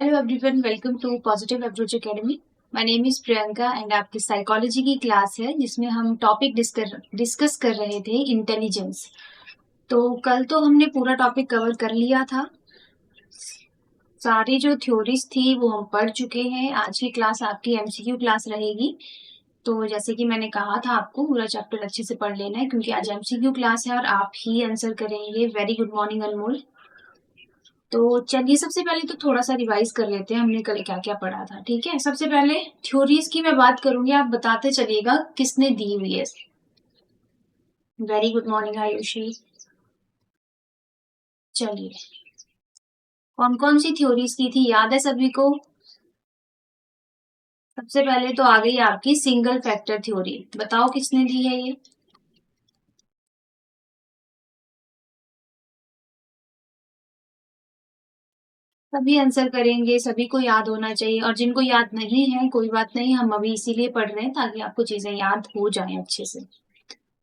Hello everyone, welcome to positive approach academy. My name is Priyanka and आपकी psychology की class है जिसमें हम टॉपिक डिस्कस कर रहे थे इंटेलिजेंस। तो कल तो हमने पूरा टॉपिक कवर कर लिया था। सारी जो थ्योरीज थी वो हम पढ़ चुके हैं। आज की क्लास आपकी एमसीक्यू क्लास रहेगी। तो जैसे कि मैंने कहा था, आपको पूरा चैप्टर अच्छे से पढ़ लेना है क्योंकि आज एमसीक्यू क्लास है और आप ही आंसर करेंगे। वेरी गुड मॉर्निंग अनमोल। तो चलिए, सबसे पहले तो थोड़ा सा रिवाइज कर लेते हैं हमने कल क्या क्या पढ़ा था। ठीक है, सबसे पहले थ्योरीज की मैं बात करूंगी, आप बताते चलिएगा किसने दी हुई है। Very good morning Ayushi. चलिए, कौन कौन सी थ्योरीज की थी याद है सभी को? सबसे पहले तो आ गई आपकी सिंगल फैक्टर थ्योरी। बताओ किसने दी है ये? सभी आंसर करेंगे, सभी को याद होना चाहिए। और जिनको याद नहीं है कोई बात नहीं, हम अभी इसीलिए पढ़ रहे हैं ताकि आपको चीजें याद हो जाएं अच्छे से।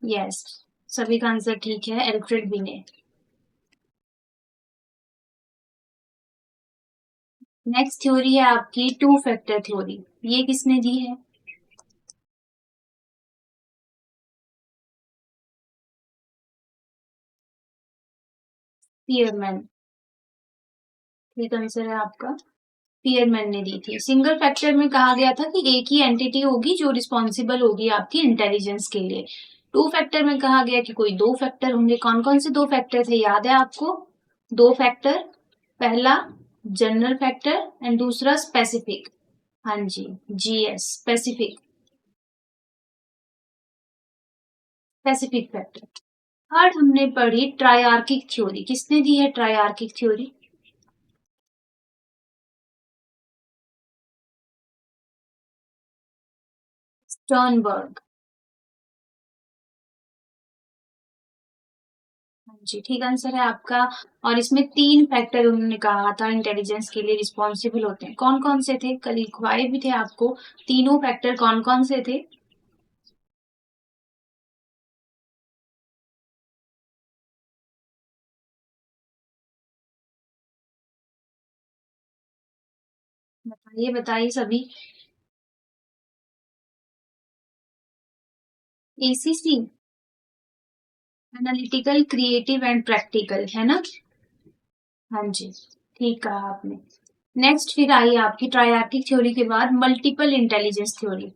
यस, सभी का आंसर ठीक है, एल्फ्रेड बी ने। नेक्स्ट थ्योरी है आपकी टू फैक्टर थ्योरी। ये किसने दी है? पियरमैन। ठीक आंसर है आपका, पियरमैन ने दी थी। सिंगल फैक्टर में कहा गया था कि एक ही एंटिटी होगी जो रिस्पॉन्सिबल होगी आपकी इंटेलिजेंस के लिए। टू फैक्टर में कहा गया कि कोई दो फैक्टर होंगे। कौन कौन से दो फैक्टर थे याद है आपको? दो फैक्टर, पहला जनरल फैक्टर एंड दूसरा स्पेसिफिक। हाँ जी, GS, specific. Specific factor. Third हमने पढ़ी ट्राइआर्किक थ्योरी। किसने दी है ट्राइआर्किक थ्योरी? स्टर्नबर्ग। हाँ जी, ठीक आंसर है आपका। और इसमें तीन फैक्टर उन्होंने कहा था इंटेलिजेंस के लिए रिस्पॉन्सिबल होते हैं। कौन कौन से थे? कल लिखवाए भी थे आपको। तीनों फैक्टर कौन कौन से थे? बताइए बताइए सभी। ACC, analytical, creative and practical, है ना? हाँ जी, ठीक कहा आपने। नेक्स्ट फिर आई आपकी ट्राइआर्किक थ्योरी के बाद मल्टीपल इंटेलिजेंस थ्योरी।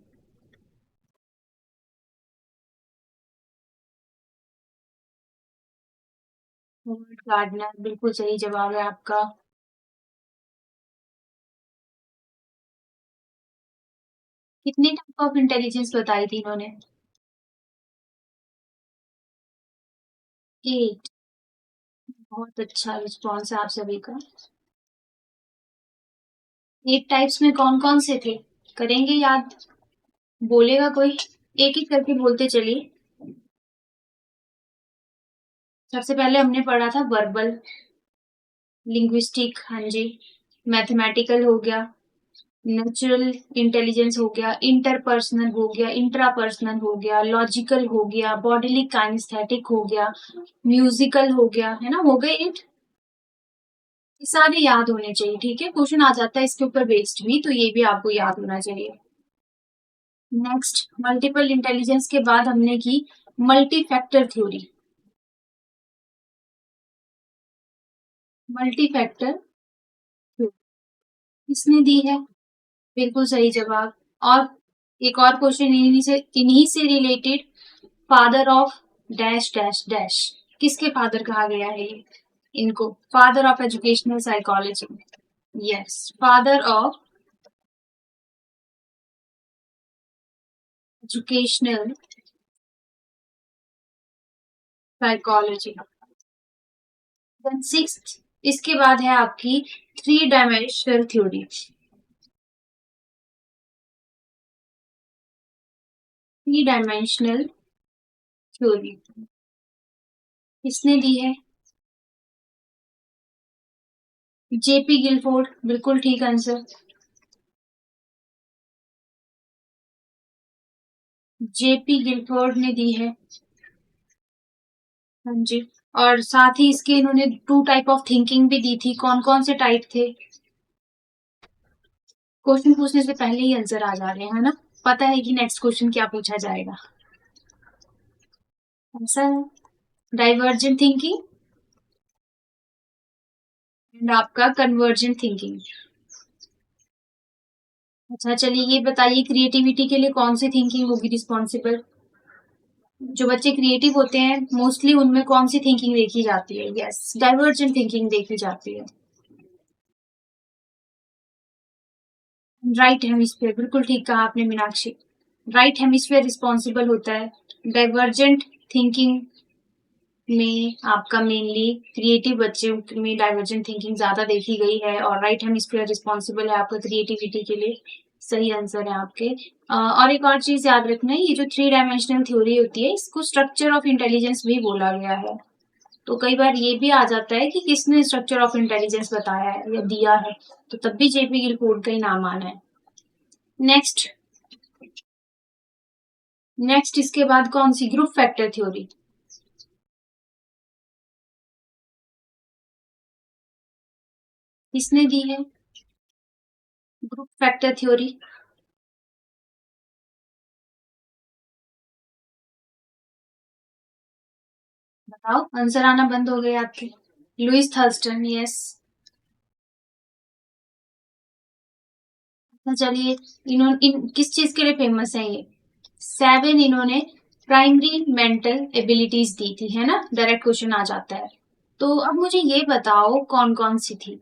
गार्डनर, बिल्कुल सही जवाब है आपका। कितनी टाइप ऑफ इंटेलिजेंस बताई थी इन्होंने? 8। बहुत अच्छा रिस्पॉन्स है आप सभी का। 8 टाइप्स में कौन कौन से थे? करेंगे याद? बोलेगा कोई? एक एक करके बोलते चलिए। सबसे पहले हमने पढ़ा था वर्बल, लिंग्विस्टिक, हाँ जी। मैथमेटिकल हो गया, नेचुरल इंटेलिजेंस हो गया, इंटरपर्सनल हो गया, इंट्रापर्सनल हो गया, लॉजिकल हो गया, बॉडीली काइनेस्थेटिक हो गया, म्यूजिकल हो गया, है ना? हो गए 8। ये सारे याद होने चाहिए। ठीक है, क्वेश्चन आ जाता है इसके ऊपर बेस्ड भी, तो ये भी आपको याद होना चाहिए। नेक्स्ट, मल्टीपल इंटेलिजेंस के बाद हमने की multi factor theory. Multi factor किसने दी है? बिल्कुल सही जवाब। और एक और क्वेश्चन इन्हीं से related, father of dash dash dash. किसके फादर कहा गया है ये इनको? Father of educational psychology. Yes, father of educational psychology. Then sixth, इसके बाद है आपकी three dimensional theory. Three dimensional theory किसने दी है? जेपी गिलफोर्ड, बिल्कुल ठीक आंसर। जेपी गिलफोर्ड ने दी है। हाँ जी। और साथ ही इसके इन्होंने टू टाइप ऑफ थिंकिंग भी दी थी। कौन कौन से टाइप थे? क्वेश्चन पूछने से पहले ही आंसर आ जा रहे हैं, है ना? पता है कि नेक्स्ट क्वेश्चन क्या पूछा जाएगा। ऐसा है। डाइवर्जेंट थिंकिंग एंड आपका कन्वर्जेंट थिंकिंग। अच्छा चलिए ये बताइए, क्रिएटिविटी के लिए कौन सी थिंकिंग होगी रिस्पॉन्सिबल? जो बच्चे क्रिएटिव होते हैं मोस्टली उनमें कौन सी थिंकिंग देखी जाती है? यस, डाइवर्जेंट थिंकिंग देखी जाती है। राइट हेमिस्फीयर, बिल्कुल ठीक कहा आपने मीनाक्षी। राइट हेमिस्फीयर रिस्पॉन्सिबल होता है। डाइवर्जेंट थिंकिंग में आपका मेनली क्रिएटिव बच्चे में डाइवर्जेंट थिंकिंग ज्यादा देखी गई है, और राइट हेमिस्फीयर रिस्पॉन्सिबल है आपका क्रिएटिविटी के लिए। सही आंसर है आपके। और एक और चीज याद रखना है, ये जो 3 डायमेंशनल थ्योरी होती है इसको स्ट्रक्चर ऑफ इंटेलिजेंस भी बोला गया है। तो कई बार ये भी आ जाता है कि किसने स्ट्रक्चर ऑफ इंटेलिजेंस बताया है या दिया है, तो तब भी जेपी गिलफोर्ड का ही नाम आना है। नेक्स्ट इसके बाद कौन सी? Group factor theory. किसने दी है ग्रुप फैक्टर थ्योरी? बताओ, आंसर आना बंद हो गए आपके। Louis Thurstone, yes. तो चलिए, इन्होंने किस चीज के लिए फेमस है ये? 7 इन्होंने प्राइमरी मेंटल एबिलिटीज दी थी, है ना? डायरेक्ट क्वेश्चन आ जाता है। तो अब मुझे ये बताओ कौन कौन सी थी,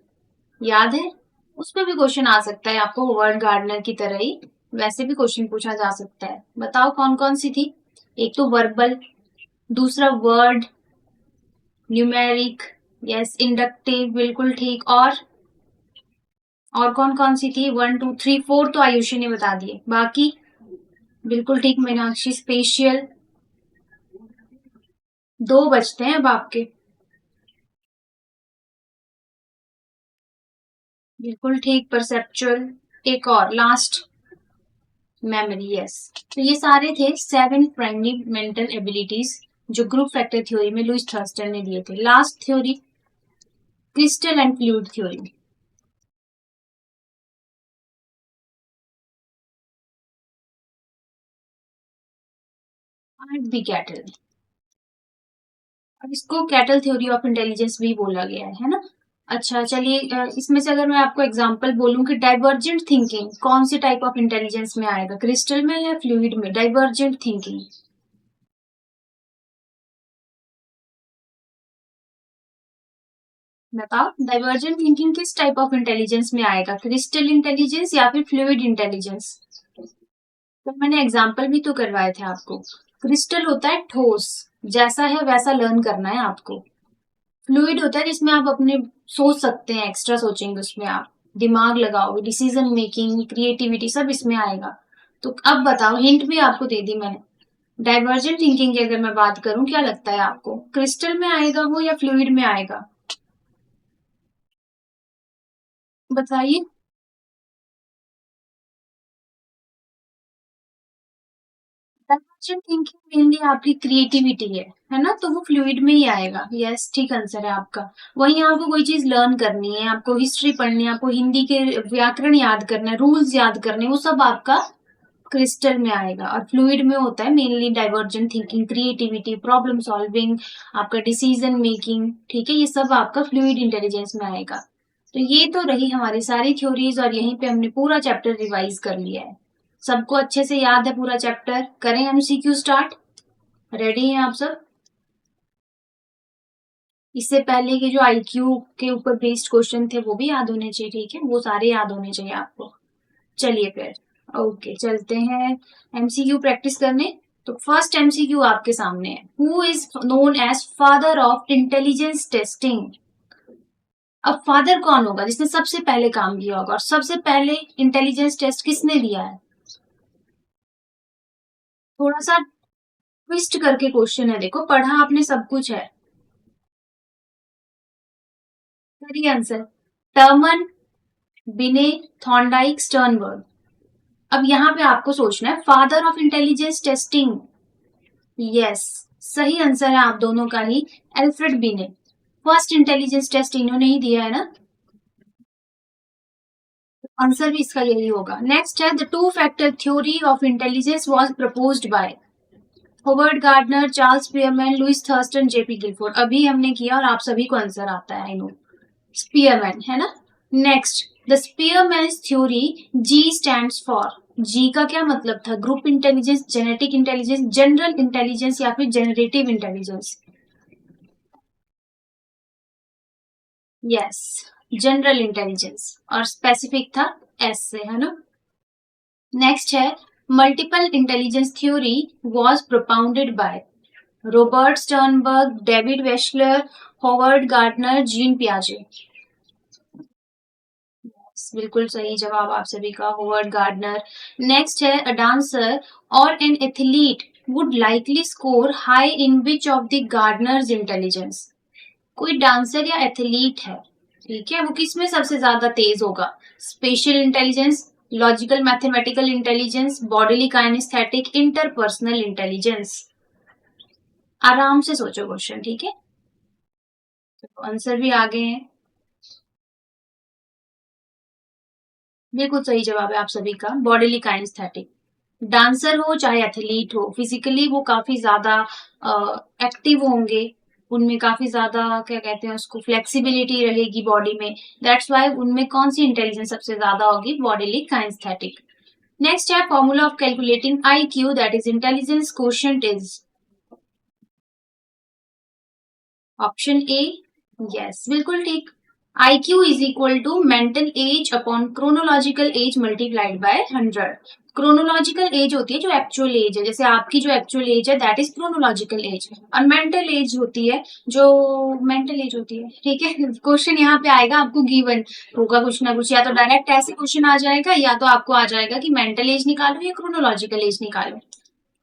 याद है? उस पर भी क्वेश्चन आ सकता है आपको, होवर्ड गार्डनर की तरह ही वैसे भी क्वेश्चन पूछा जा सकता है। बताओ कौन कौन सी थी? एक तो वर्बल, दूसरा वर्ड, न्यूमेरिक, यस, इंडक्टिव, बिल्कुल ठीक। और कौन कौन सी थी? 1 2 3 4 तो आयुषी ने बता दिए, बाकी? बिल्कुल ठीक मीनाक्षी, स्पेशियल। 2 बचते हैं अब आपके। बिल्कुल ठीक, परसेप्चुअल। एक और लास्ट, मेमोरी, यस। तो ये सारे थे 7 प्राइमरी मेंटल एबिलिटीज जो ग्रुप फैक्टर थ्योरी में लुइस थर्स्टन ने दिए थे। Last theory, crystal and fluid theory. R B Cattell. अब इसको कैटल थ्योरी ऑफ इंटेलिजेंस भी बोला गया है ना? अच्छा चलिए, इसमें से अगर मैं आपको एग्जांपल बोलूं कि डाइवर्जेंट थिंकिंग कौन सी टाइप ऑफ इंटेलिजेंस में आएगा, क्रिस्टल में या फ्लूइड में? डाइवर्जेंट थिंकिंग बताओ, डाइवर्जेंट थिंकिंग किस टाइप ऑफ इंटेलिजेंस में आएगा, क्रिस्टल इंटेलिजेंस या फिर फ्लूइड इंटेलिजेंस? तो मैंने एग्जांपल भी तो करवाए थे आपको। क्रिस्टल होता है ठोस, जैसा है वैसा लर्न करना है आपको। फ्लूइड होता है जिसमें आप अपने सोच सकते हैं, एक्स्ट्रा सोचेंगे उसमें, आप दिमाग लगाओगे, डिसीजन मेकिंग, क्रिएटिविटी सब इसमें आएगा। तो अब बताओ, हिंट भी आपको दे दी मैंने। डाइवर्जेंट थिंकिंग की अगर मैं बात करूं, क्या लगता है आपको, क्रिस्टल में आएगा वो या फ्लूइड में आएगा? बताइए। डाइवर्जेंट थिंकिंग मेनली आपकी क्रिएटिविटी है ना? तो वो फ्लूइड में ही आएगा। यस, ठीक आंसर है आपका। वहीं आपको कोई चीज लर्न करनी है, आपको हिस्ट्री पढ़नी है, आपको हिंदी के व्याकरण याद करना है, रूल्स याद करने हैं, वो सब आपका क्रिस्टल में आएगा। और फ्लूइड में होता है mainly divergent thinking, creativity, problem solving, आपका डिसीजन मेकिंग, ठीक है? ये सब आपका फ्लूइड इंटेलिजेंस में आएगा। तो ये तो रही हमारी सारी थ्योरीज, और यहीं पे हमने पूरा चैप्टर रिवाइज कर लिया है। सबको अच्छे से याद है पूरा चैप्टर? करें एमसीक्यू स्टार्ट? रेडी हैं आप सब? इससे पहले के जो आईक्यू के ऊपर बेस्ड क्वेश्चन थे वो भी याद होने चाहिए, ठीक है? वो सारे याद होने चाहिए आपको। चलिए फिर, ओके, चलते हैं एमसीक्यू प्रैक्टिस करने। तो फर्स्ट एमसीक्यू आपके सामने है, who is known as father of intelligence testing? अब फादर कौन होगा जिसने सबसे पहले काम किया होगा, और सबसे पहले इंटेलिजेंस टेस्ट किसने दिया है? थोड़ा सा ट्विस्ट करके क्वेश्चन है, देखो पढ़ा आपने सब कुछ है। सही answer, Terman, Binet, Thorndike, Sternberg. अब यहाँ पे आपको सोचना है father of intelligence testing. Yes, सही आंसर है आप दोनों का ही, Alfred Binet. First intelligence test इन्होंने ही दिया है ना? आंसर भी इसका यही होगा। नेक्स्ट है the two factor theory of intelligence was proposed by Howard Gardner, Charles Spearman, Louis Thurstone, JP Guilford. अभी हमने किया और आप सभी को आंसर आता है, आई नो। स्पीयरमैन है ना। Next the Spearman theory, G stands for. G का क्या मतलब था? Group intelligence, genetic intelligence, general intelligence या फिर generative intelligence? Yes, general intelligence. और स्पेसिफिक था एस से, है ना। नेक्स्ट है multiple intelligence theory was propounded by Robert Sternberg, David Wechsler, Howard Gardner, Jean पियाजे। बिल्कुल सही जवाब आप सभी का, हॉवर्ड गार्डनर। नेक्स्ट है अ डांसर और an athlete would likely score high in which of the Gardner's intelligence? कोई डांसर या एथलीट है, ठीक है, वो किसमें सबसे ज्यादा तेज होगा? Spatial intelligence, logical mathematical intelligence, bodily kinesthetic, interpersonal intelligence? आराम से सोचो क्वेश्चन, ठीक है। तो आंसर भी आ गए हैं। बिल्कुल सही जवाब है आप सभी का, बॉडीली काइनेस्थेटिक। डांसर हो चाहे एथलीट हो, फिजिकली वो काफी ज्यादा एक्टिव होंगे, उनमें काफी ज्यादा क्या कहते हैं उसको, फ्लेक्सिबिलिटी रहेगी बॉडी में। दैट्स वाई उनमें कौन सी इंटेलिजेंस सबसे ज्यादा होगी? Bodily kinesthetic. नेक्स्ट है formula of calculating I Q, that is intelligence quotient is option A. Yes, बिल्कुल ठीक। I Q is equal to mental age upon chronological age multiplied by 100। Chronological age होती है जो actual age है, जैसे आपकी जो एक्चुअल एज है दैट इज क्रोनोलॉजिकल एज, और मेंटल एज होती है जो मेंटल एज होती है, ठीक है। क्वेश्चन यहाँ पे आएगा आपको गिवन होगा कुछ ना कुछ, या तो डायरेक्ट ऐसे क्वेश्चन आ जाएगा या तो आपको आ जाएगा कि मेंटल एज निकालो या क्रोनोलॉजिकल एज निकालो।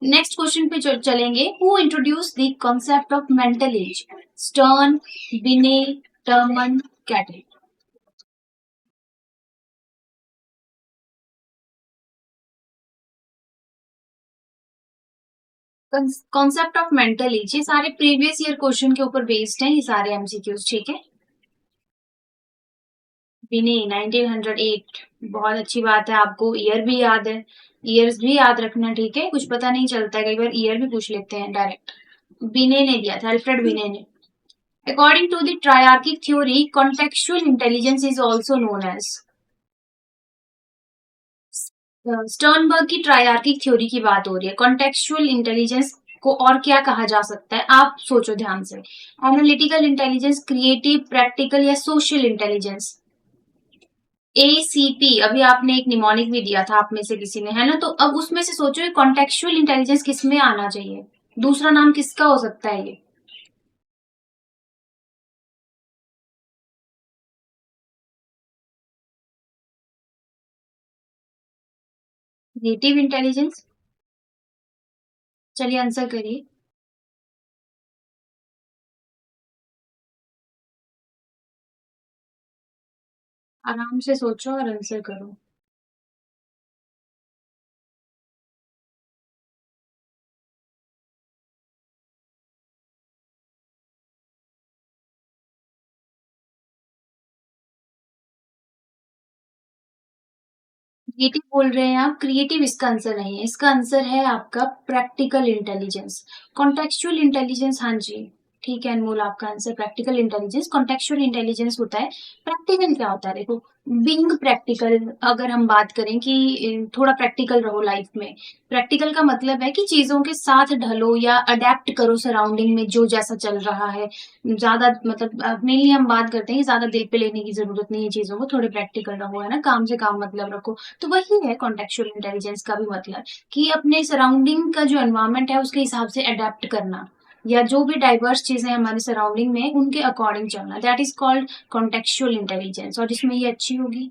नेक्स्ट क्वेश्चन पे चलेंगे। Who introduce the concept of mental age? Stern, Binet, Terman, Cattell? Concept of mental age, ये सारे प्रीवियस ईयर क्वेश्चन के ऊपर बेस्ड हैं, ये सारे एमसीक्यूज, ठीक है। बिने 1908, बहुत अच्छी बात है, आपको ईयर भी याद है। ईयर्स भी याद रखना, ठीक है, कुछ पता नहीं चलता है, कई बार ईयर भी पूछ लेते हैं डायरेक्ट। बिने ने दिया था, अल्फ्रेड बिने ने। According to the triarchic theory, contextual intelligence is also known as. Sternberg की ट्रायर्किक थ्योरी की बात हो रही है, कॉन्टेक्चुअल इंटेलिजेंस को और क्या कहा जा सकता है? आप सोचो ध्यान से। एनालिटिकल इंटेलिजेंस, क्रिएटिव, प्रैक्टिकल या सोशल इंटेलिजेंस? एसीपी, अभी आपने एक निमोनिक भी दिया था आप में से किसी ने, है ना, तो अब उसमें से सोचो कॉन्टेक्चुअल इंटेलिजेंस किस में आना चाहिए, दूसरा नाम किसका हो सकता है ये? Creative intelligence? चलिए आंसर करिए। आराम से सोचो और आंसर करो। क्रिएटिव बोल रहे हैं आप, क्रिएटिव इसका आंसर नहीं है, इसका आंसर है आपका प्रैक्टिकल इंटेलिजेंस। कॉन्टेक्चुअल इंटेलिजेंस, हाँ जी, ठीक है अनमोल, आपका answer practical intelligence. Contextual intelligence होता है। प्रैक्टिकल क्या होता है? देखो, बीइंग प्रैक्टिकल, अगर हम बात करें कि थोड़ा प्रैक्टिकल रहो लाइफ में, प्रैक्टिकल का मतलब है कि चीजों के साथ ढलो या अडेप्ट करो सराउंडिंग में जो जैसा चल रहा है। ज्यादा मतलब मेनली हम बात करते हैं कि ज्यादा दिल पे लेने की जरूरत नहीं है चीजों को, थोड़े प्रैक्टिकल रहो, है ना, काम से काम मतलब रखो। तो वही है कॉन्टेक्चुअल इंटेलिजेंस का भी मतलब, कि अपने सराउंडिंग का जो एनवायरनमेंट है उसके हिसाब से अडेप्ट करना, या जो भी डाइवर्स चीजें हमारे सराउंडिंग में उनके अकॉर्डिंग चलना, that is called contextual intelligence. और जिसमें ये अच्छी होगी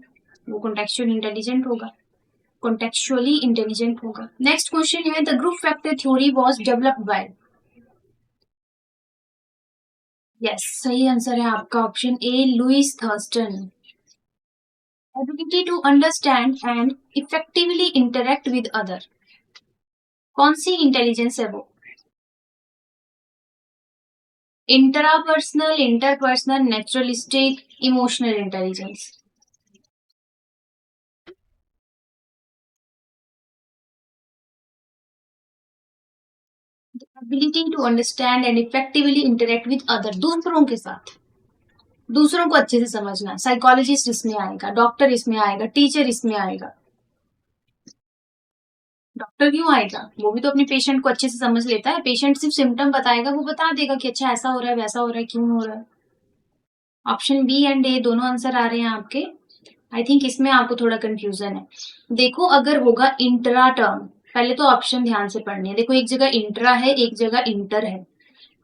वो कॉन्टेक्चुअल इंटेलिजेंट होगा, कॉन्टेक्चुअली इंटेलिजेंट होगा। नेक्स्ट क्वेश्चन है the group factor theory was developed by? Yes, सही आंसर है आपका option A, Louis Thurstone. Ability to understand and effectively interact with other, कौन सी इंटेलिजेंस है वो? Intrapersonal, interpersonal, naturalistic, emotional intelligence? Ability to understand and effectively interact with other, दूसरों के साथ, दूसरों को अच्छे से समझना। साइकोलॉजिस्ट इसमें आएगा, डॉक्टर इसमें आएगा, टीचर इसमें आएगा। डॉक्टर क्यों आएगा? वो भी तो अपने पेशेंट को अच्छे से समझ लेता है। पेशेंट सिर्फ सिम्टम बताएगा, वो बता देगा कि अच्छा ऐसा हो रहा है, वैसा हो रहा है, क्यों हो रहा है। ऑप्शन बी एंड ए दोनों आंसर आ रहे हैं आपके। आई थिंक इसमें आपको थोड़ा कंफ्यूजन है। देखो अगर होगा इंट्रा टर्म, पहले तो ऑप्शन ध्यान से पढ़नी है। देखो एक जगह इंट्रा है, एक जगह इंटर है।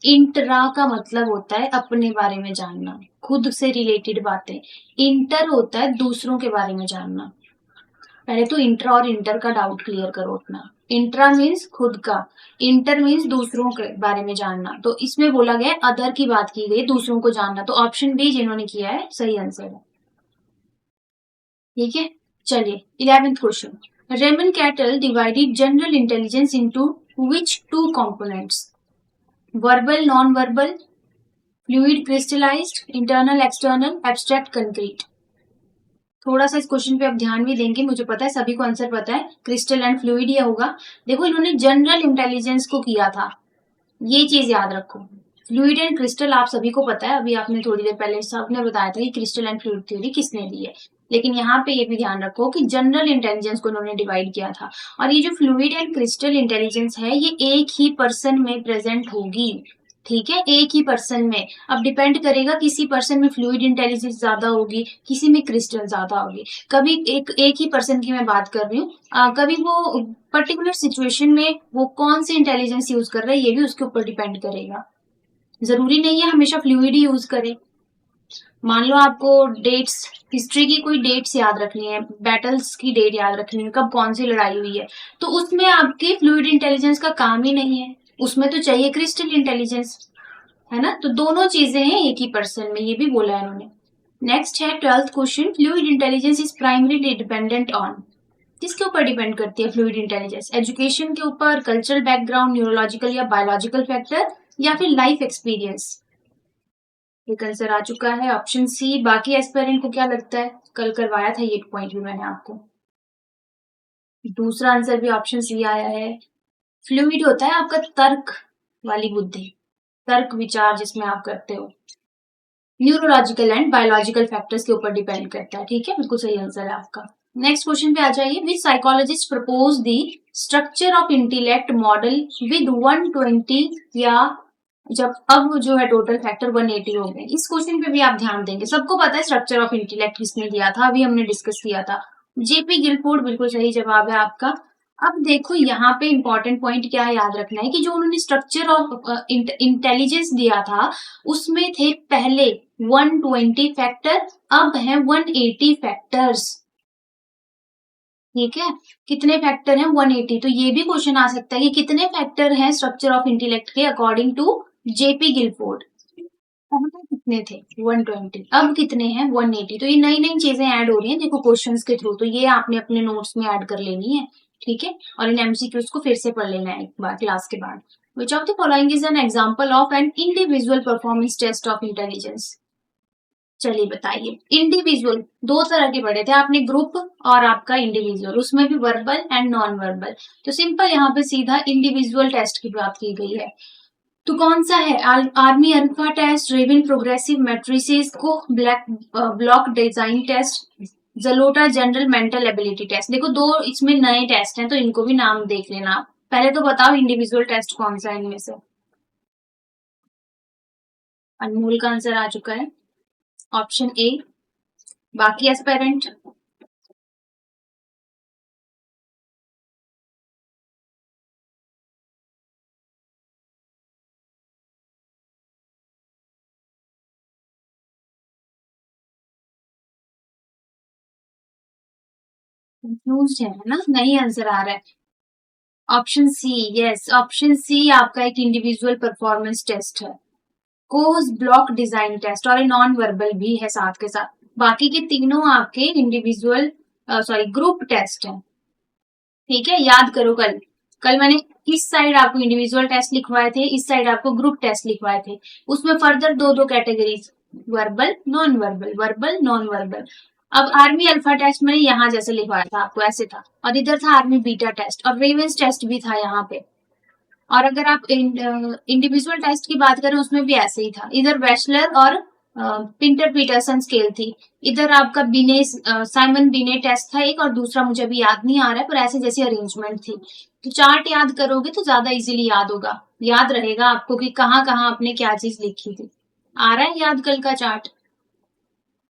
इंट्रा का मतलब होता है अपने बारे में जानना, खुद से रिलेटेड बातें। इंटर होता है दूसरों के बारे में जानना। पहले तो इंट्रा और इंटर का डाउट क्लियर करो अपना। इंट्रा मीन्स खुद का, इंटर मीन्स दूसरों के बारे में जानना। तो इसमें बोला गया अदर की बात की गई, दूसरों को जानना। तो ऑप्शन बी जिन्होंने किया है सही आंसर है। ठीक है, चलिए 11th question. Raymond Cattell divided general intelligence into which two components? Verbal, non verbal, fluid, crystallized, internal, external, abstract, concrete. थोड़ा सा इस क्वेश्चन पे आप ध्यान भी देंगे, मुझे पता है सभी को आंसर पता है, क्रिस्टल एंड फ्लूइड ही होगा। देखो इन्होंने जनरल इंटेलिजेंस को किया था, ये चीज याद रखो। फ्लूइड एंड क्रिस्टल आप सभी को पता है, अभी आपने थोड़ी देर पहले सबने बताया था कि क्रिस्टल एंड फ्लूइड थ्योरी किसने दी है। लेकिन यहाँ पे ये भी ध्यान रखो कि जनरल इंटेलिजेंस को इन्होंने डिवाइड किया था। और ये जो फ्लूइड एंड क्रिस्टल इंटेलिजेंस है, ये एक ही पर्सन में प्रेजेंट होगी। ठीक है, एक ही पर्सन में। अब डिपेंड करेगा, किसी पर्सन में फ्लूइड इंटेलिजेंस ज्यादा होगी, किसी में क्रिस्टल ज्यादा होगी। कभी एक ही पर्सन की मैं बात कर रही हूँ, कभी वो पर्टिकुलर सिचुएशन में वो कौन सी इंटेलिजेंस यूज कर रहा है, ये भी उसके ऊपर डिपेंड करेगा। जरूरी नहीं है हमेशा फ्लूइड ही यूज करे। मान लो आपको डेट्स, हिस्ट्री की कोई डेट्स याद रखनी है, बैटल्स की डेट याद रखनी है, कब कौन सी लड़ाई हुई है, तो उसमें आपके फ्लूइड इंटेलिजेंस का काम ही नहीं है, उसमें तो चाहिए क्रिस्टल इंटेलिजेंस, है ना। तो दोनों चीजें हैं एक ही पर्सन में, ये भी बोला है इन्होंने। नेक्स्ट है 12th question. Fluid intelligence is primarily dependent on, किसके ऊपर डिपेंड करती है फ्लूइड इंटेलिजेंस? एजुकेशन के ऊपर, कल्चरल बैकग्राउंड, न्यूरोलॉजिकल या बायोलॉजिकल फैक्टर, या फिर लाइफ एक्सपीरियंस? एक आंसर आ चुका है ऑप्शन सी। बाकी एस्पेरेंट को क्या लगता है? कल करवाया था ये पॉइंट भी मैंने आपको। दूसरा आंसर भी ऑप्शन सी आया है। फ्लूइड होता है आपका तर्क वाली बुद्धि, तर्क विचार जिसमें आप करते हो। न्यूरोलॉजिकल एंड बायोलॉजिकल फैक्टर्स के ऊपर डिपेंड करता है। ठीक है, बिल्कुल सही आंसर है आपका। नेक्स्ट क्वेश्चन पे आ जाइए। Which psychologist propose the structure of intellect model with 120, या जब अब जो है टोटल फैक्टर 180 हो गए। इस क्वेश्चन पे भी आप ध्यान देंगे, सबको पता है स्ट्रक्चर ऑफ इंटेलेक्ट किसने दिया था, अभी हमने डिस्कस किया था, जेपी गिलफोर्ड, बिल्कुल सही जवाब है आपका। अब देखो यहाँ पे इंपॉर्टेंट पॉइंट क्या याद रखना है कि जो उन्होंने स्ट्रक्चर ऑफ इंटेलिजेंस दिया था, उसमें थे पहले 120 फैक्टर, अब है 180 फैक्टर्स। ठीक है, कितने फैक्टर हैं? 180। तो ये भी क्वेश्चन आ सकता है कि कितने फैक्टर हैं स्ट्रक्चर ऑफ इंटेलेक्ट के अकॉर्डिंग टू जेपी गिलफोर्ड? पहले कितने थे? 120, अब कितने हैं? 180। तो ये नई नई चीजें ऐड हो रही हैं देखो क्वेश्चंस के थ्रू, तो ये आपने अपने नोट्स में ऐड कर लेनी है। ठीक है, और इन एमसीक्यूज को फिर से पढ़ लेना है एक बार क्लास के बाद। Which of the following is an example of an individual performance test of intelligence? चलिए बताइए। इंडिविजुअल दो तरह के पढ़े थे आपने, ग्रुप और आपका इंडिविजुअल, उसमें भी वर्बल एंड नॉन वर्बल। तो सिंपल यहाँ पे सीधा इंडिविजुअल टेस्ट की बात की गई है। तो कौन सा है? Army alpha test, Raven progressive matrices को block design test, Jalota general mental ability test. देखो दो इसमें नए टेस्ट हैं, तो इनको भी नाम देख लेना। पहले तो बताओ इंडिविजुअल टेस्ट कौन सा है इनमें से? अनमोल का आंसर आ चुका है, ऑप्शन ए। बाकी एस्पेरेंट? कंफ्यूज है ना, नहीं आंसर आ रहा है। Option C, yes option C आपका एक इंडिविजुअल परफॉर्मेंस टेस्ट है, कोर्स ब्लॉक डिजाइन टेस्ट, और नॉन वर्बल भी है साथ के साथ। बाकी के तीनों आपके इंडिविजुअल सॉरी ग्रुप टेस्ट है। ठीक है, याद करो कल, कल मैंने इस साइड आपको इंडिविजुअल टेस्ट लिखवाए थे, इस साइड आपको ग्रुप टेस्ट लिखवाए थे। उसमें फर्दर दो दो categories, verbal non verbal, verbal non verbal. अब आर्मी अल्फा टेस्ट में यहाँ जैसे लिखवाया था आपको, ऐसे था, और इधर था आर्मी बीटा टेस्ट, और रेवेंस टेस्ट भी था यहाँ पे। और अगर आप इंडिविजुअल टेस्ट की बात करें उसमें भी ऐसे ही था, इधर वेशलर और पिंटर पीटरसन स्केल थी, इधर आपका बिने साइमन बिने टेस्ट था एक, और दूसरा मुझे अभी याद नहीं आ रहा है, पर ऐसे जैसी अरेंजमेंट थी। तो चार्ट याद करोगे तो ज्यादा इजीली याद होगा, याद रहेगा आपको कि कहाँ कहाँ आपने क्या चीज लिखी थी। आ रहा है याद कल का चार्ट?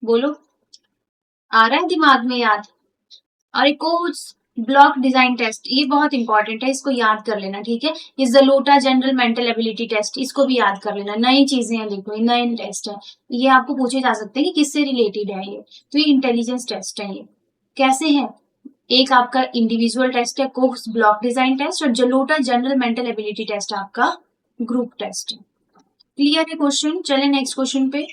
बोलो, आ रहा है दिमाग में याद? और एक कोर्स ब्लॉक डिजाइन टेस्ट, ये बहुत इंपॉर्टेंट है, इसको याद कर लेना, ठीक है। ये Jalota general mental ability test, इसको भी याद कर लेना, नई चीजें हैं, देखो ये नए टेस्ट है, ये आपको पूछे जा सकते हैं कि किससे रिलेटेड है ये, तो ये इंटेलिजेंस टेस्ट है। ये कैसे है? एक आपका इंडिविजुअल टेस्ट है कोर्स ब्लॉक डिजाइन टेस्ट, और Jalota general mental ability test आपका ग्रुप टेस्ट है। क्लियर है क्वेश्चन? चले नेक्स्ट क्वेश्चन पे।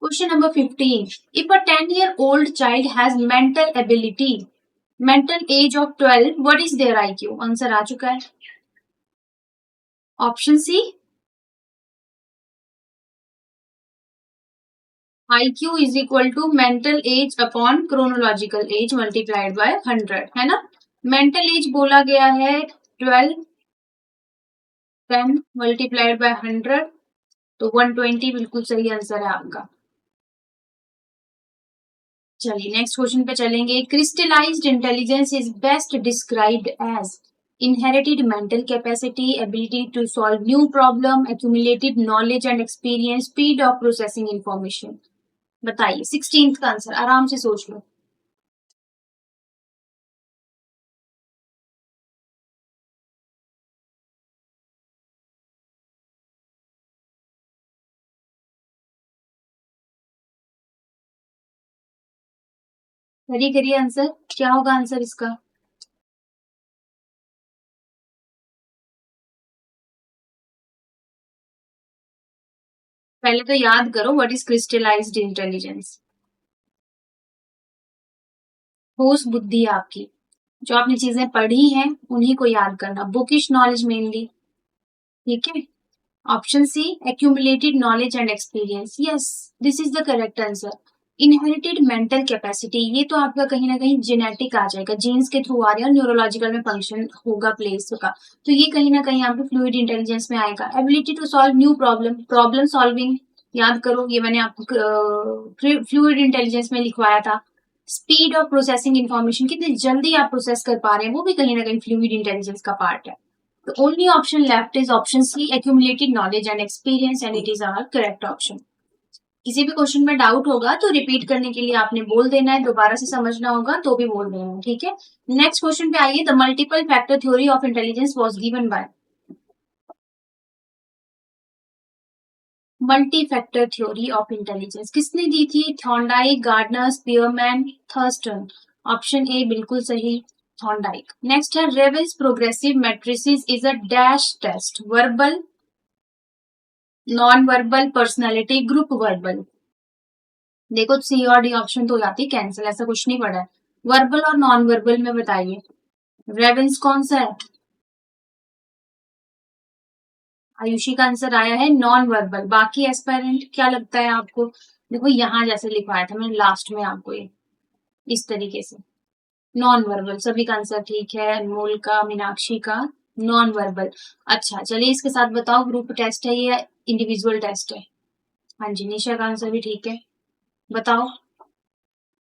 Question number 15. If a 10-year-old child has mental age of 12, what is their IQ? Answer आ चुका है। Option C, IQ is equal to mental age upon chronological age multiplied by 100, है ना। Mental as बोला गया है 12, 10 multiplied by 100, तो 120 बिल्कुल सही आंसर है आपका। चलिए नेक्स्ट क्वेश्चन पे चलेंगे। Crystallized intelligence is best described as inherited mental capacity, ability to solve new problem, accumulated knowledge and experience, speed of processing information. बताइए 16th का आंसर, आराम से सोच लो। करिए करिए आंसर, क्या होगा आंसर इसका? पहले तो याद करो व्हाट इज क्रिस्टलाइज्ड इंटेलिजेंस। ठोस बुद्धि आपकी, जो आपने चीजें पढ़ी हैं उन्हीं को याद करना, बुकिश नॉलेज मेनली, ठीक है। Option C, accumulated knowledge and experience, yes this is the correct answer. Inherited mental capacity, ये तो आपका कहीं ना कहीं जेनेटिक आ जाएगा, जीन्स के थ्रू आ रहा है, न्यूरोलॉजिकल में फंक्शन होगा प्लेस का, तो ये कहीं ना कहीं आपको फ्लूइड इंटेलिजेंस में आएगा। Ability to solve new problem, problem solving, याद करो ये मैंने आपको फ्लूइड इंटेलिजेंस में लिखवाया था। स्पीड ऑफ प्रोसेसिंग इन्फॉर्मेशन, कितनी जल्दी आप प्रोसेस कर पा रहे हैं, वो भी कहीं ना कहीं फ्लूइड इंटेलिजेंस का पार्ट है। The only option left is option C, accumulated knowledge and experience, and it is our correct option. किसी भी क्वेश्चन में डाउट होगा तो रिपीट करने के लिए आपने बोल देना है, दोबारा से समझना होगा तो भी बोल देना है, ठीक है। नेक्स्ट क्वेश्चन पे आइए। The multiple factor theory of intelligence was given by, multi factor theory of intelligence किसने दी थी? Thorndike, Gardner, Spearman, Thurstone. Option A बिल्कुल सही, थॉर्नडाइक। नेक्स्ट है Raven's progressive matrices is a dash test, verbal, non verbal, personality, group verbal. देखो C और D option तो हो जाती है कैंसिल, ऐसा कुछ नहीं पड़ा है। वर्बल और नॉन वर्बल में बताइए रेवेंस कौन सा है? आयुषी का आंसर आया है नॉन वर्बल। बाकी एस्पायरेंट क्या लगता है आपको? देखो यहाँ जैसे लिखवाया था मैंने लास्ट में आपको, ये इस तरीके से नॉन वर्बल। सभी का आंसर ठीक है, अनमोल का, मीनाक्षी का, नॉन वर्बल। अच्छा चलिए इसके साथ बताओ ग्रुप टेस्ट है या इंडिविजुअल टेस्ट है? हाँ जी, निशा का आंसर भी ठीक है, बताओ।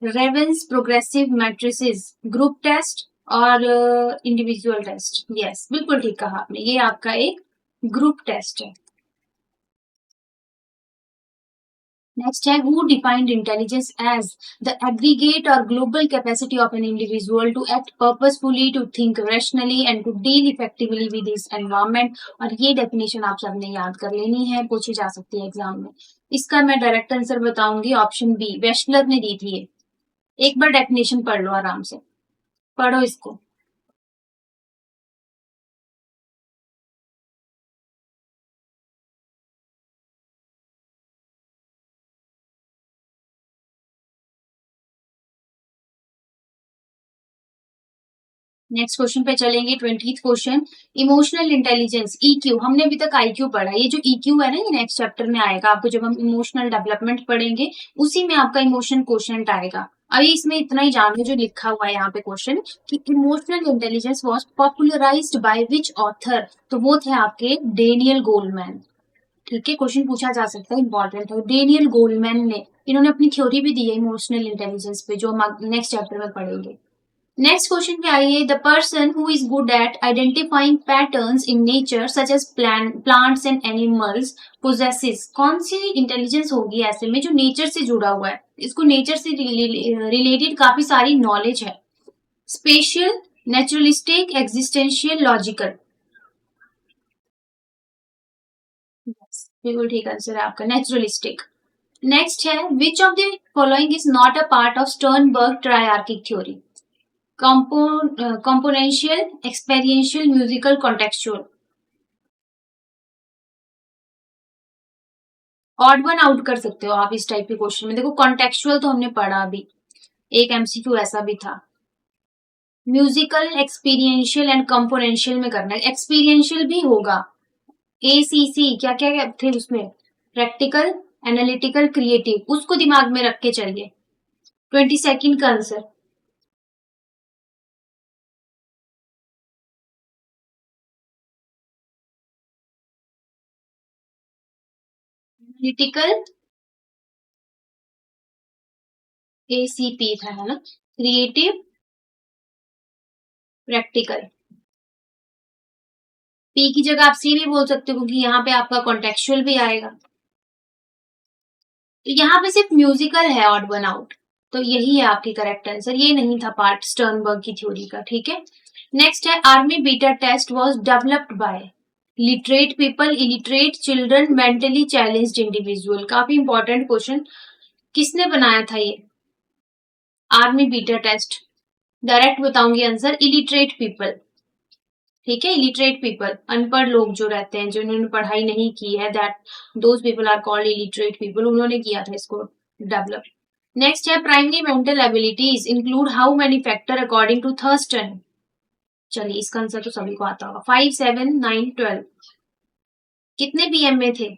Raven's progressive matrices, group test और इंडिविजुअल टेस्ट, यस बिल्कुल ठीक कहा आपने, ये आपका एक ग्रुप टेस्ट है। नेक्स्ट है who defined intelligence as the aggregate or global capacity of an individual to act purposefully, to think rationally and to deal effectively with this environment. और ये डेफिनेशन आप सबने याद कर लेनी है, पूछी जा सकती है एग्जाम में। इसका मैं डायरेक्ट आंसर बताऊंगी, ऑप्शन बी, वेशलर ने दी थी ये। एक बार डेफिनेशन पढ़ लो आराम से, पढ़ो इसको। नेक्स्ट क्वेश्चन पे चलेंगे, 20th question. Emotional intelligence EQ, हमने अभी तक आईक्यू पढ़ा, ये जो ईक्यू है ना ये नेक्स्ट चैप्टर में आएगा आपको, जब हम इमोशनल डेवलपमेंट पढ़ेंगे उसी में आपका इमोशन क्वेश्चन आएगा। अभी इसमें इतना ही जानो जो लिखा हुआ है यहाँ पे क्वेश्चन कि emotional intelligence was popularised by which author, तो वो थे आपके डेनियल गोलमैन। ठीक है, क्वेश्चन पूछा जा सकता है, इंपॉर्टेंट है। डेनियल गोलमैन ने, इन्होंने अपनी थ्योरी भी दी है इमोशनल इंटेलिजेंस पे, जो हम नेक्स्ट चैप्टर में पढ़ेंगे। नेक्स्ट क्वेश्चन पे आइए, the person who is good at identifying patterns in nature such as plants and animals possesses, कौन सी इंटेलिजेंस होगी ऐसे में जो नेचर से जुड़ा हुआ है, इसको नेचर से रिलेटेड काफी सारी नॉलेज है। Spatial, naturalistic, existential, logical. बिल्कुल ठीक आंसर है आपका, नेचुरलिस्टिक। नेक्स्ट है, which of the following is not a part of Sternberg triarchic theory, componential, experiential, musical, contextual. Odd one out कर सकते हो आप इस टाइप के क्वेश्चन में। देखो कॉन्टेक्चुअल तो हमने पढ़ा अभी, एक एमसीक्यू ऐसा भी था। म्यूजिकल, एक्सपीरियंशियल एंड कंपोनेंशियल में करना है। एक्सपीरियंशियल भी होगा, एसीसी क्या क्या थे उसमें, प्रैक्टिकल, एनालिटिकल, क्रिएटिव, उसको दिमाग में रख के चलिए। 22nd का आंसर। एनालिटिकल, एसीपी था, है ना। Creative, practical. पी की जगह आप सी भी बोल सकते हो, क्योंकि यहाँ पे आपका कॉन्टेक्चुअल भी आएगा। तो यहाँ पे सिर्फ म्यूजिकल है ऑड वन आउट, तो यही है आपकी करेक्ट आंसर, ये नहीं था पार्ट स्टर्नबर्ग की थ्योरी का। ठीक है, नेक्स्ट है, army beta test was developed by literate people, illiterate, children, mentally challenged individual. काफी इंपॉर्टेंट क्वेश्चन, किसने बनाया था ये आर्मी बीटा टेस्ट? डायरेक्ट बताऊंगी आंसर, इलिटरेट पीपल। ठीक है, इलिटरेट पीपल, अनपढ़ लोग जो रहते हैं, जिन्होंने पढ़ाई नहीं की है, that those people are called illiterate people, उन्होंने किया था इसको डेवलप। नेक्स्ट है, primary mental abilities include how many factor according to Thurstone. चलिए इसका आंसर तो सभी को आता होगा, 5, 7, 9, 12। कितने पीएम में थे?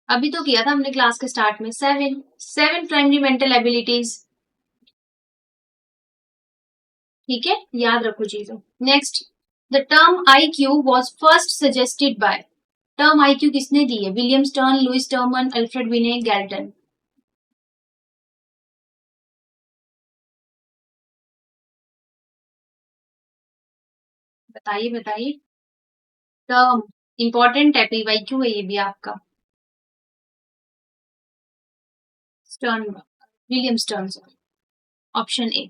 अभी तो किया था हमने क्लास के स्टार्ट में, 7 प्राइमरी मेंटल एबिलिटीज। ठीक है, याद रखो चीजों। Next, the term I Q was first suggested by, term I Q किसने दी है? William Stern, Lewis Terman, Alfred विने, गैल्टन। बताइए बताइए। टर्म इंपॉर्टेंट है, पीवाईक्यू है ये भी आपका। Stern, William Stern, option A.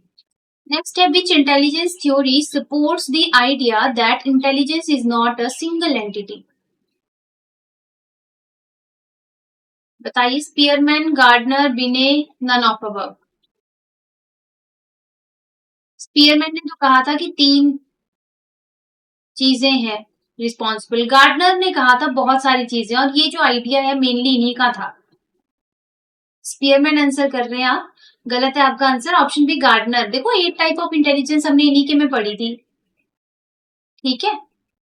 Next है, which intelligence theory supports the idea that intelligence is not a single entity? बताइए, Spearman, Gardner, Binet, none of above. Spearman ने तो कहा था कि 3 चीजें हैं रिस्पॉन्सिबल, गार्डनर ने कहा था बहुत सारी चीजें, और ये जो आइडिया है मेनली इन्हीं का था। स्पीयरमैन आंसर कर रहे हैं आप, गलत है आपका आंसर, ऑप्शन बी गार्डनर। देखो 8 टाइप ऑफ इंटेलिजेंस हमने इन्हीं के में पढ़ी थी। ठीक है,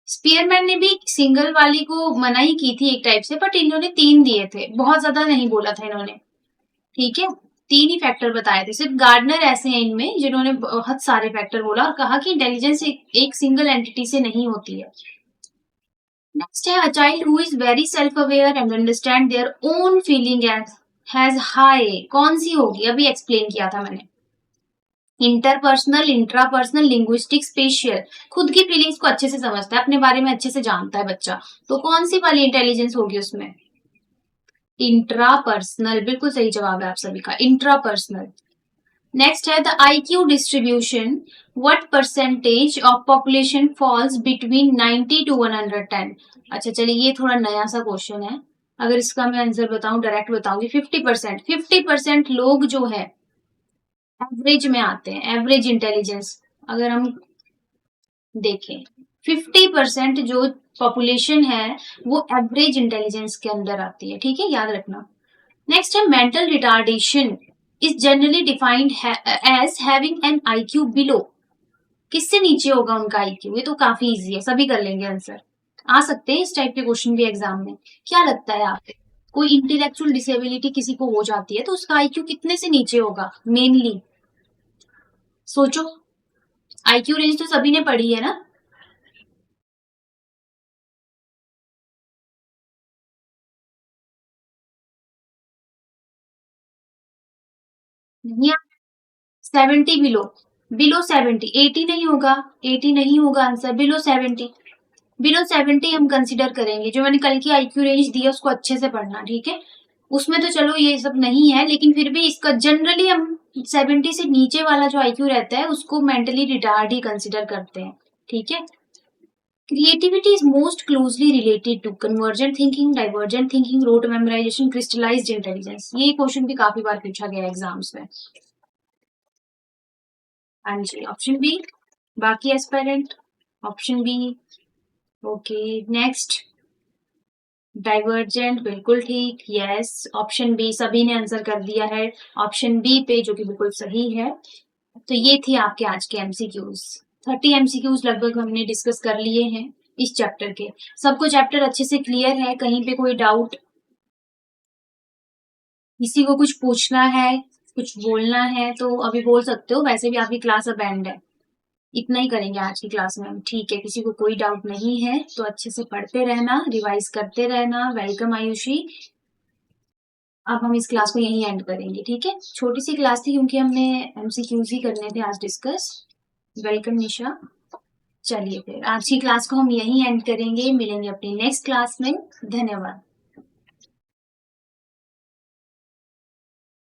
स्पीयरमैन ने भी सिंगल वाली को मना ही की थी एक टाइप से, बट इन्होंने 3 दिए थे, बहुत ज्यादा नहीं बोला था इन्होंने। ठीक है, 3 ही फैक्टर बताए थे। सिर्फ गार्डनर ऐसे हैं इनमें जिन्होंने बहुत सारे फैक्टर बोला और कहा कि इंटेलिजेंस एक सिंगल एंटिटी से नहीं होती है। नेक्स्ट है, a child who is very self aware and understand their own feeling and has high, कौन सी होगी? अभी एक्सप्लेन किया था मैंने। Interpersonal, intrapersonal, linguistic, spatial. खुद की फीलिंग्स को अच्छे से समझता है, अपने बारे में अच्छे से जानता है बच्चा, तो कौन सी वाली इंटेलिजेंस होगी उसमें? इंट्रापर्सनल, बिल्कुल सही जवाब है आप सभी का, इंट्रापर्सनल। नेक्स्ट है, the IQ distribution, what percentage of population falls between 90 to 110? अच्छा चलिए, ये थोड़ा नया सा क्वेश्चन है, अगर इसका मैं आंसर बताऊं, डायरेक्ट बताऊंगी, 50%। 50% लोग जो है एवरेज में आते हैं, एवरेज इंटेलिजेंस अगर हम देखें, 50% जो पॉपुलेशन है वो एवरेज इंटेलिजेंस के अंदर आती है। ठीक है, याद रखना। नेक्स्ट है, mental retardation is generally defined as having an IQ below, किससे नीचे होगा उनका आईक्यू? ये तो काफी इजी है, सभी कर लेंगे आंसर। आ सकते हैं इस टाइप के क्वेश्चन भी एग्जाम में। क्या लगता है आप, कोई इंटेलेक्चुअल डिसेबिलिटी किसी को हो जाती है तो उसका आईक्यू कितने से नीचे होगा मेनली? सोचो, आईक्यू रेंज तो सभी ने पढ़ी है ना? नहीं, 70 बिलो, बिलो 70, 80 नहीं होगा, 80 नहीं होगा आंसर, बिलो 70, बिलो 70 हम कंसिडर करेंगे। जो मैंने कल की आईक्यू रेंज दी है उसको अच्छे से पढ़ना, ठीक है? उसमें तो चलो ये सब नहीं है, लेकिन फिर भी इसका जनरली हम 70 से नीचे वाला जो आईक्यू रहता है उसको मेंटली रिटार्ड ही कंसिडर करते हैं, ठीक है? Creativity is most closely related to convergent thinking, divergent thinking, rote memorization, crystallized intelligence. ये क्वेश्चन भी काफी बार पूछा गया एग्जाम्स में। हाँ जी, ऑप्शन बी, बाकी aspirant, option B. Okay, next, divergent, बिल्कुल ठीक, यस। ऑप्शन बी सभी ने आंसर कर दिया है ऑप्शन बी पे, जो कि बिल्कुल सही है। तो ये थे आपके आज के एमसीक्यूज। 30 एमसीक्यूज लगभग हमने डिस्कस कर लिए हैं इस चैप्टर के। सबको चैप्टर अच्छे से क्लियर है? कहीं पे कोई डाउट, किसी को कुछ पूछना है, कुछ बोलना है तो अभी बोल सकते हो। वैसे भी आपकी क्लास अब एंड है, इतना ही करेंगे आज की क्लास में हम, ठीक है? किसी को कोई डाउट नहीं है तो अच्छे से पढ़ते रहना, रिवाइज करते रहना। वेलकम आयुषी। अब हम इस क्लास को यहीं एंड करेंगे, ठीक है? छोटी सी क्लास थी क्योंकि हमने एमसीक्यूज ही करने थे आज डिस्कस। वेलकम निशा। चलिए फिर आज की क्लास को हम यहीं एंड करेंगे, मिलेंगे अपनी नेक्स्ट क्लास में। धन्यवाद।